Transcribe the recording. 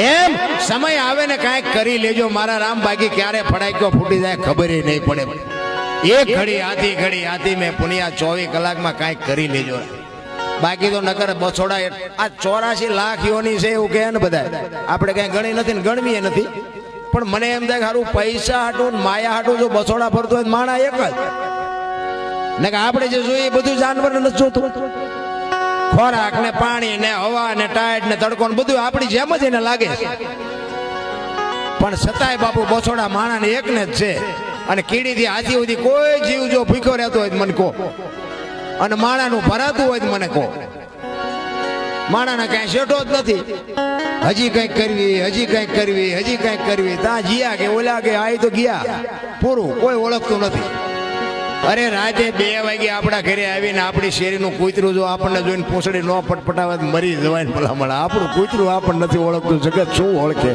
એમ સમય આવે ને કાંઈક કરી લેજો મારા રામ, બાકી ક્યારે ફડાક્યો ફૂટી જાય ખબર નહીં પડે. એક ઘડી હાથી મેં પુનિયા 24 કલાકમાં કાંઈક કરી લેજો, બાકી તો નકર બસોડા. આ 84 લાખ યોની છે એવું કહે ને બધા, આપણે કઈ ગણી નથી ને ગણવીએ નથી. પણ મને એમ થાય સારું પૈસા હાટું માયા હાટું જો બસોડા ફરતો હોય માણા એક જ ને, આપણે જે જોઈએ બધું જાનવર નથી જોતું. ખોરાક ને પાણી ને હવા ને ટાઈટ ને તડકો ને બધું આપણી જેમ જ એને લાગે છે. પણ છતાંય બાપુ બસોડા માણા ને એક ને જ છે. અને કીડી થી હાથી સુધી કોઈ જીવ જો ભૂખ્યો રહેતો હોય મને કહો, અને માણાનું ભરાતું હોય મને કહો. માણાના કઈ શેઠો જ નથી. હજી કઈક કરવી, હજી કઈક કરવી, હજી કઈક કરવી. ત્યાં જીયા કે ઓલા કે આ તો ગયા, પૂરું, કોઈ ઓળખતું નથી. અરે રાતે 2 વાગે આપણા ઘરે આવીને આપણી શેરીનું કૂતરું જો આપણને જોઈને પૂંછડી ન પટપટાવે મરી જવાય ભલામણ. આપણું કૂતરું આપણને નથી ઓળખતું, જગત શું ઓળખે.